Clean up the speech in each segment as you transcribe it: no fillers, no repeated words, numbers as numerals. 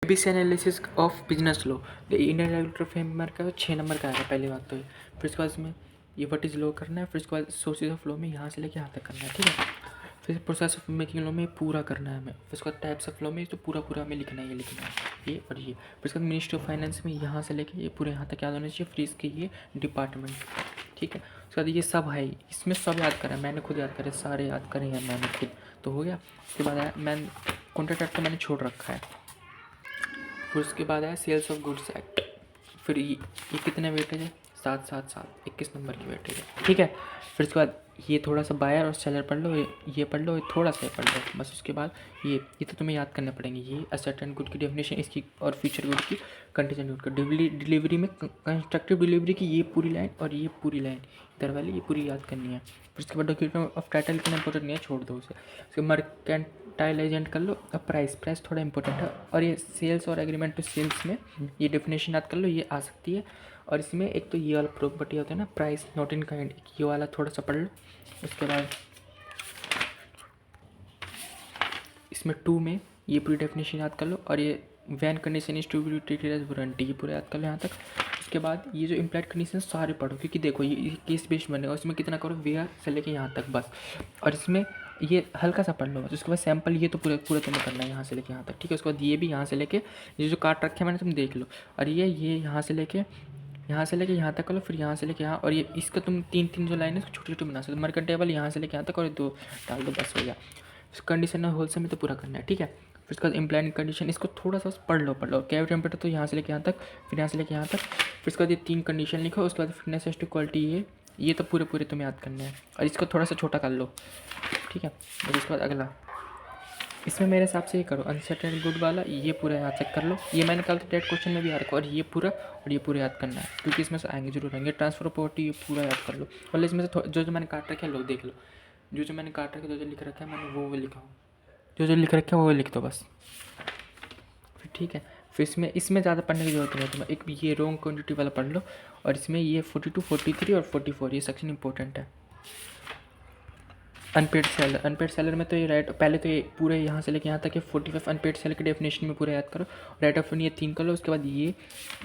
ABC analysis of business law, Indian regulatory framework का 6 number का आएगा पहली बात तो ये। फिर उसके बाद इसमें ये व्हाट इज लॉ करना है। फिर उसके बाद सोर्सेज ऑफ लॉ में यहाँ से लेके यहाँ तक करना है, ठीक है। फिर प्रोसेस ऑफ मेकिंग लॉ में पूरा करना है हमें। फिर उसके बाद टाइप्स ऑफ लॉ में तो पूरा पूरा हमें लिखना है, ये लिखना है ये और ये। फिर उसके बाद मिनिस्ट्री ऑफ फाइनेंस में यहाँ से लेके ये पूरे यहाँ तक याद होना चाहिए। फिर इसके ये डिपार्टमेंट, ठीक है। उसके बाद ये सब है, इसमें सब याद करें, मैंने खुद याद करे, सारे याद करें हैं मैंने खुद, तो हो गया। उसके बाद है मैं कॉन्ट्रैक्ट एक्ट तो मैंने छोड़ रखा है। फिर उसके बाद है सेल्स ऑफ गुड्स एक्ट। फिर ये कितने वेटेज है, 7 7 7 21 नंबर की वेटेज है, ठीक है। फिर उसके बाद ये थोड़ा सा बायर और सेलर पढ़ लो, ये पढ़ लो, ये थोड़ा सा पढ़ लो बस। उसके बाद ये तो तुम्हें याद करने पड़ेंगे। ये असेट एंड गुड की डेफिनेशन इसकी, और फ्यूचर गुड की, कंटीजेंट गुड की, डिलीवरी में कंस्ट्रक्टिव डिलीवरी की ये पूरी लाइन और ये पूरी लाइन इधर वाली, ये पूरी याद करनी है। फिर उसके बाद डॉक्यूमेंट ऑफ टाइटल इतना इंपॉर्टेंट नहीं है, छोड़ दो उसे। उसके मर्केंटाइल एजेंट कर लो। अब प्राइस थोड़ा इंपॉर्टेंट है। और ये सेल्स और एग्रीमेंट टू सेल्स में ये डेफिनेशन याद कर लो, ये आ सकती है। और इसमें एक तो ये वाला प्रॉपर्टी होता है ना, प्राइस नॉट इन काइंड, ये वाला थोड़ा सा पढ़ लो। उसके बाद इसमें 2 में ये पूरी डेफिनेशन याद कर लो। और ये when condition is to be treated as warranty, ये पूरा याद कर लो यहाँ तक। उसके बाद ये जो इम्प्लाइड कंडीशन सारे पढ़ो, क्योंकि देखो ये केस बेस्ड बनेगा। उसमें कितना करो, वेयर से लेके यहाँ तक बस। और इसमें ये हल्का सा पढ़ लो बस। उसके बाद सैम्पल ये तो पूरे तुम्हें करना है यहाँ से लेके यहाँ तक, ठीक है। उसके बाद ये भी यहाँ से लेके ये जो काट रखे हैं मैंने, तुम देख लो। और ये यहाँ से लेके यहाँ तक कर लो। फिर यहाँ से लेके यहाँ, और ये इसका तुम 3 जो लाइन है छोटी छोटी बना सकते हो। मर्केंट टेबल यहाँ से लेके यहाँ तक और 2 डाल दो, बस हो गया। कंडीशन होलसेल में तो पूरा करना है, ठीक है। फिर उसके बाद इम्प्लाइड कंडीशन, इसको थोड़ा सा पढ़ लो। कैव टेम्परेचर तो यहाँ से लेके यहाँ तक, फिर यहाँ से लेके यहाँ तक। फिर उसके बाद ये 3 कंडीशन लिखो। उसके बाद फिटनेस एज टू क्वालिटी, ये तो पूरे तुम्हें याद करने हैं। और इसको थोड़ा सा छोटा कर लो, ठीक है। और इसके बाद अगला, इसमें मेरे हिसाब से ये करो अनसर्टेन गुड वाला, ये पूरा याद चेक कर लो। ये मैंने कल डेट क्वेश्चन में भी याद रखा। और ये पूरा याद करना है, क्योंकि इसमें से आएंगे जरूर आएंगे। ट्रांसफर ऑफ प्रॉपर्टी, ये पूरा याद कर लो। मतलब इसमें से जो मैंने काट रखे लो, देख लो। जो मैंने काट रखे, जो लिख रखा है मैंने, वो लिखा हूँ। जो लिख रखे है वो लिख दो बस, फिर ठीक है। फिर इसमें ज़्यादा पढ़ने की जरूरत नहीं है तुम्हें। एक ये रोंग क्वान्टिटी वाला पढ़ लो। और इसमें ये 42, 43 और 44 ये सेक्शन इंपॉर्टेंट है। अनपेड सेलर में तो ये राइट, पहले तो ये पूरे यहाँ से लेके यहाँ तक, ये 45 अनपेड सेलर के डेफिनेशन में पूरा याद करो। राइट ऑफ ये 3 कर लो। उसके बाद ये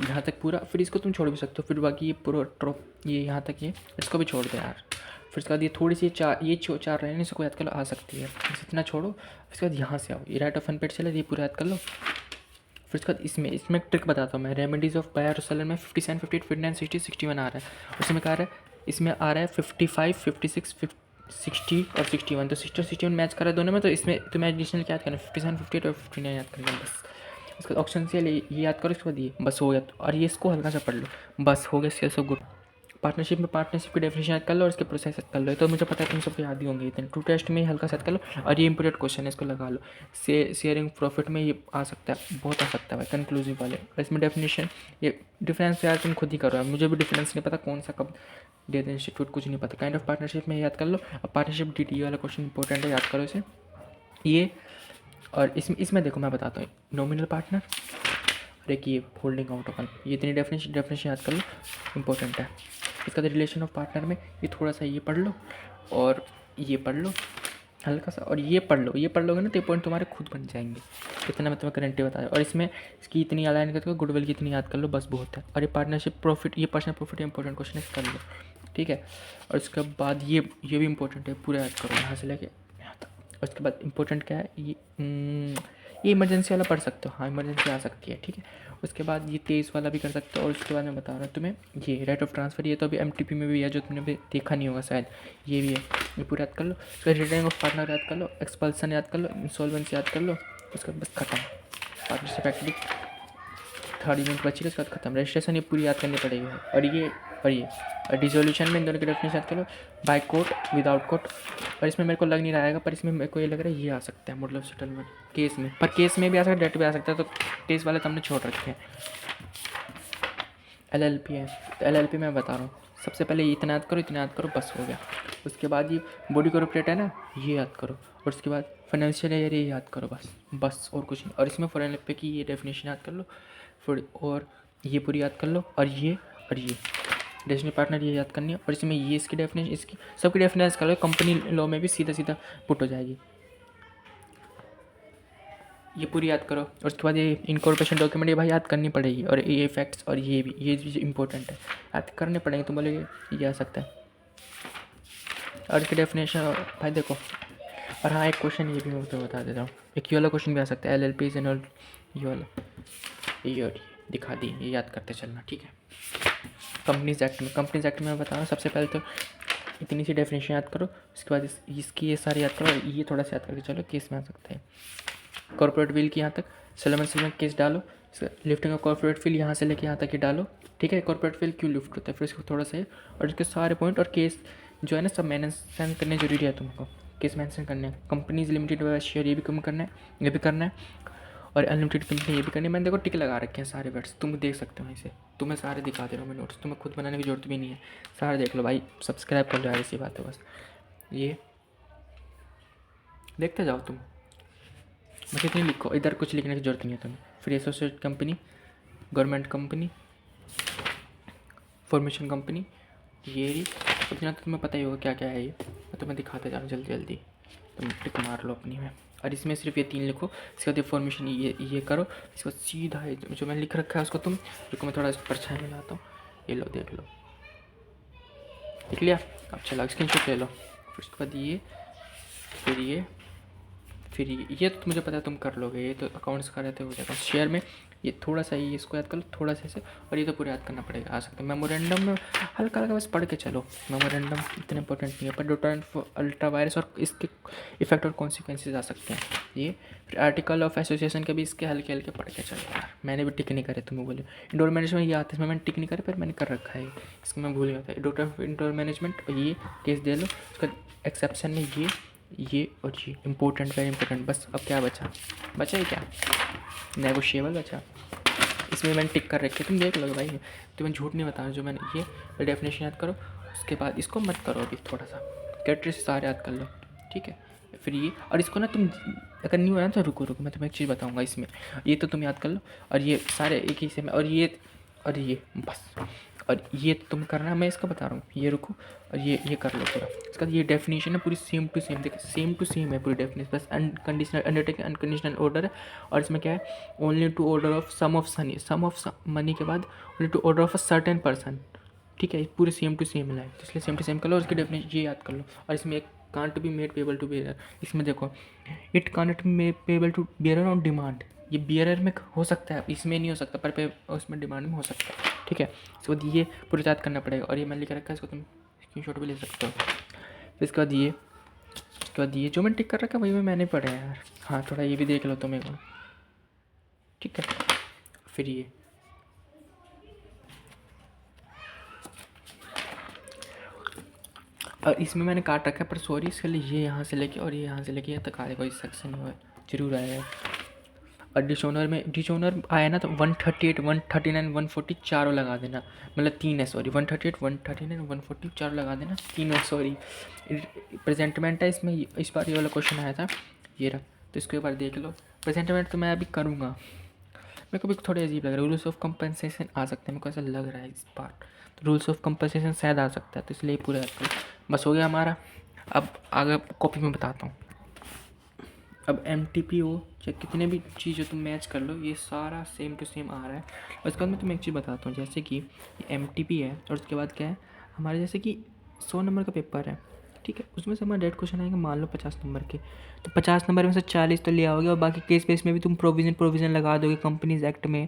यहाँ तक पूरा, फिर इसको तुम छोड़ भी सकते हो। फिर बाकी ये पूरा ये यहाँ तक, ये इसको भी छोड़ दो यार। फिर उसके बाद ये थोड़ी सी चार रहे हैं, इसको याद कर लो, आ सकती है, इतना छोड़ो। उसके बाद यहाँ से आओ, ये राइट ऑफ अनपेड सेलर, ये पूरा याद कर लो। फिर उसके बाद इसमें ट्रिक बताता हूँ मैं। रेमेडीज़ ऑफ बायर सेलर में 57, 58, 59, 60, 61 आ रहा है। उसमें क्या आ रहा है, इसमें आ रहा है 55, 56, 60 और 61। तो 60 और 61 मैच कर रहा है दोनों में। तो इसमें तुम्हें एडिशनल क्या याद करना है, 57, 58 और 59 याद करना है बस। उसके बाद ऑप्शन से ये याद करो। इसके बाद ये बस हो गया। और ये इसको हल्का सा पढ़ लो, बस हो गया। Sales of good. पार्टनरशिप में पार्टनरशिप की डेफिनेशन याद कर लो और इसके प्रोसेस याद कर लो। तो मुझे पता है तुम सबको याद ही होंगे इतने। टू टेस्ट में हल्का सा याद कर लो। और ये इंपोर्टेंट क्वेश्चन है, इसको लगा लो। शेयरिंग प्रॉफिट में ये आ सकता है, बहुत आ सकता है भाई, कंक्लूसिव वाले। और इसमें डेफिनेशन, ये डिफरेंस यार तुम खुद ही करो, मुझे भी डिफरेंस नहीं पता कौन सा कब दे दें इंस्टीट्यूट, कुछ नहीं पता। काइंड ऑफ पार्टनरशिप में याद कर लो। और पार्टनरशिप डी वाला क्वेश्चन इंपॉर्टेंट है, याद करो इसे ये। और इसमें देखो मैं बताता हूँ, नॉमिनल पार्टनर और एक ये होल्डिंग आउट ऑफ, ये इतनी डेफिनेशन याद कर लो, इंपॉर्टेंट है। इसका रिलेशन ऑफ पार्टनर में ये थोड़ा सा ये पढ़ लो और ये पढ़ लो हल्का सा, और ये पढ़ लोगे ना तो ये पॉइंट तुम्हारे खुद बन जाएंगे। इतना मैं तुम्हें करेंटली बता दूँ। और इसमें इसकी इतनी अलाइन करके गुडविल की इतनी याद कर लो, बस बहुत है। और ये पार्टनरशिप प्रॉफिट, ये पर्सनल प्रॉफिट इंपॉर्टेंट क्वेश्चन है, कर लो, ठीक है। और उसके बाद ये भी इंपॉर्टेंट है, पूरा याद करो यहाँ से लेके यहाँ तक। उसके बाद इंपॉर्टेंट क्या है, ये इमरजेंसी वाला पढ़ सकते हो, हाँ इमरजेंसी आ सकती है, ठीक है। उसके बाद ये 23 वाला भी कर सकते हो। और उसके बाद मैं बता रहा हूँ तुम्हें, ये राइट ऑफ ट्रांसफ़र, ये तो अभी एमटीपी में भी है, जो तुमने अभी देखा नहीं होगा शायद, ये भी है, ये पूरा याद कर लो। उसका रिटर्निंग ऑफ पार्टनर याद कर लो, एक्सपल्सन याद कर लो, इंसॉल्वेंसी याद कर लो। उसके बाद बस खत्म, पार्टनरशिप एक्टिविटी 3rd यूनिट बची है, उसके बाद खत्म। रजिस्ट्रेशन ये पूरी याद करनी पड़ेगी। और ये और डिसोल्यूशन में इन दोनों की डेफिनेशन याद करो, बाय कोर्ट, विदाउट कोर्ट। और इसमें मेरे को लग नहीं रहा है, पर इसमें मेरे को ये लग रहा है ये आ सकता है मॉडल ऑफ सेटलमेंट केस में, पर केस में भी आ सकता है, डेट भी आ सकता है, तो केस वाले तो हमने छोड़ रखे हैं। LLP है, तो LLP में बता रहा हूँ, सबसे पहले इतना याद करो, बस हो गया। उसके बाद ये बॉडी कॉर्पोरेट है ना, ये याद करो। और उसके बाद फाइनेंशियल ईयर ये याद करो, बस और कुछ नहीं। और इसमें फॉरेन पे की ये डेफिनेशन याद कर लो, फिर और ये पूरी याद कर लो। और ये डेस्टिनी पार्टनर ये याद करनी है। और इसमें ये इसकी डेफिनेशन, इसकी सबकी डेफिनेशन कर लो, कंपनी लॉ में भी सीधा पुट हो जाएगी। ये पूरी याद करो। और उसके बाद ये इनकॉर्पोरेशन डॉक्यूमेंट ये भाई याद करनी पड़ेगी, और ये फैक्ट्स और ये भी, ये चीज़ इंपॉर्टेंट है, याद करने पड़ेंगे। तुम बोलोगे ये आ सकता है। और इसकी डेफिनेशन भाई देखो। और हाँ, एक क्वेश्चन ये भी मैं तो बता देता हूँ, एक ये वाला क्वेश्चन भी आ सकता है, LLP एंड ऑल, ये वाला, ये दिखा दी, ये याद करते चलना, ठीक है। कंपनीज एक्ट में मैं बता रहा हूँ, सबसे पहले तो इतनी सी डेफिनेशन याद करो, उसके बाद इसकी ये सारी याद करो, ये थोड़ा सा याद करके चलो केस में आ सकता है। कॉर्पोरेट विल की यहाँ तक सलमन सलमन केस डालो, लिफ्टिंग ऑफ कॉर्पोरेट विल यहाँ से लेके यहाँ तक ही डालो, ठीक है। कॉर्पोरेट विल क्यों लिफ्ट होता है, फिर इसको थोड़ा सा, और इसके सारे पॉइंट और केस जो है ना सब मेंशन करने जरूरी है तुमको, केस मेंशन करने हैं। कंपनीज लिमिटेड वाला शेयर ये भी कम करना है, ये भी करना है, और अनलिमिटेड कंपनी ये भी करनी है। मैंने देखो टिक लगा रखे हैं सारे वर्ड्स, तुम देख सकते हो इसे, तुम्हें सारे दिखा दे रहा हूँ मैं नोट्स, तुम्हें खुद बनाने की जरूरत भी नहीं है, सारे देख लो भाई, सब्सक्राइब कर लो यार, इसी बात है बस, ये देखते जाओ तुम, बस इतनी लिखो, इधर कुछ लिखने की जरूरत नहीं है तुम्हें। फिर associate company, government company, formation company, ये इतना तो तुम्हें पता ही होगा क्या क्या है, ये मैं तुम्हें दिखाते जा रहा हूँ जल्दी जल्दी, तुम टिक मार लो अपनी में। और इसमें सिर्फ ये 3 लिखो, इसके बाद फॉर्मेशन ये करो, इसके बाद सीधा है जो मैंने लिख रखा है उसको तुम, रुको मैं थोड़ा परछाई में लाता हूँ, ये लो देख लो, देख लिया। अब चला स्क्रीनशॉट ले लो, फिर उसके बाद ये, फिर ये तो मुझे पता है तुम कर लोगे, ये तो अकाउंट्स का रहते हो जाएगा। शेयर में ये थोड़ा सा ये इसको याद कर लो, थोड़ा सा ऐसे, और ये तो पूरा याद करना पड़ेगा, आ सकता है। मेमोरेंडम में हल्का हल्का बस पढ़ के चलो, मेमोरेंडम इतना इंपॉर्टेंट नहीं है, पर डोटान अल्ट्रा वायरस और इसके इफेक्ट और कॉन्सिक्वेंसेज आ सकते हैं ये। फिर आर्टिकल ऑफ एसोसिएशन के भी इसके हल्के हल्के पढ़ के चलो यार, मैंने भी टिक नहीं करे, तुम्हें बोले इंडोर मैनेजमेंट ये आता है, इसमें मैंने टिक नहीं करे पर मैंने कर रखा है, इसको मैं भूल गया था। डोटा इंडोर मैनेजमेंट ये केस दे लो, उसका एक्सेप्शन में ये और ये इंपॉर्टेंट, वेरी इंपॉर्टेंट। बस अब क्या बचा ही क्या, नेगोशिएबल बचा, इसमें मैंने टिक कर रखे, तुम देख लो भाई, तुम्हें झूठ नहीं बता रहा, जो मैंने ये डेफिनेशन याद करो, उसके बाद इसको मत करो अभी, थोड़ा सा कैरेक्टरिस्टिक्स सारे याद कर लो, ठीक है। फिर ये, और इसको ना तुम अगर नहीं हो रहा तो रुको मैं तुम्हें एक चीज़ बताऊँगा इसमें, ये तो तुम याद कर लो, और ये सारे एक ही से में, और ये बस, और ये तुम करना, मैं इसका बता रहा हूँ, ये रुको, और ये कर लो पूरा। इसका ये डेफिनेशन है पूरी सेम टू सेम, देखिए सेम टू सेम है पूरी डेफिनेशन, बस अनकंडीशनल अंडरटेकिंग अनकंडीशनल ऑर्डर है, और इसमें क्या है, only to order of sum of money के बाद only to order of a certain person, ठीक है। पूरे सेम टू सेम है, इसलिए सेम टू सेम कर लो, उसकी डेफिनेशन ये याद कर लो। और इसमें एक can't be made payable to bearer, इसमें देखो it can't be made payable to bearer on demand, ये बियरर में हो सकता है, इसमें नहीं हो सकता, पर उसमें डिमांड में हो सकता है, ठीक है। इसके बाद ये पूरा याद करना पड़ेगा, और ये मैं लिख रखा है, इसको तुम स्क्रीनशॉट भी ले सकते हो। फिर इसके बाद ये जो मैंने टिक कर रखा है वही मैंने पढ़ा है यार, हाँ थोड़ा ये भी देख लो तुम एक बार, ठीक है। फिर ये और इसमें मैंने काट रखा है, पर सॉरी इसके लिए ये यहाँ से लेके और ये यहाँ से लेके यहाँ तक आए, कोई सेक्शन हुआ जरूर आया है। और डिसोनर आया ना तो 138 139 140 चारों लगा देना, मतलब 3 है, सॉरी 138 139 140 चारों लगा देना, 3 है सॉरी। प्रेजेंटमेंट है इसमें, इस बार ये वाला क्वेश्चन आया था, ये रहा, तो इसको एक बार देख लो। प्रेजेंटमेंट तो मैं अभी करूँगा, मेरे को भी थोड़े अजीब लग रहा है, रूल्स ऑफ कंपनसेशन आ सकते हैं, मेरे को ऐसा लग रहा है इस बार, तो रूल्स ऑफ कंपनसेशन शायद आ सकता है, तो इसलिए पूरा बस हो गया हमारा। अब आगे कॉपी में बताता हूँ। अब MTPO चाहे कितने भी चीज़ें तुम मैच कर लो, ये सारा सेम टू सेम आ रहा है। और उसके बाद मैं तुम्हें एक चीज़ बताता हूँ, जैसे कि ये MTP है, और उसके बाद क्या है हमारे, जैसे कि 100 नंबर का पेपर है, ठीक है, उसमें से हमारा डेट क्वेश्चन आएगा मान लो 50 नंबर के, तो 50 नंबर में से 40 तो ले आओगे, और बाकी केस बेस में भी तुम प्रोविज़न लगा दोगे कंपनीज एक्ट में,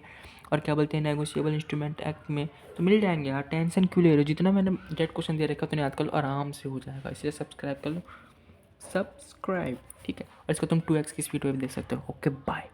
और क्या बोलते हैं नेगोशिएबल इंस्ट्रूमेंट एक्ट में, तो मिल जाएंगे यार, टेंशन क्यों ले रहे हो। जितना मैंने डेट क्वेश्चन दे रखा उतना याद कर लो, आराम से हो जाएगा, इसलिए सब्सक्राइब कर लो, सब्सक्राइब, ठीक है। और इसको तुम 2x की स्पीड में भी देख सकते हो। Okay bye.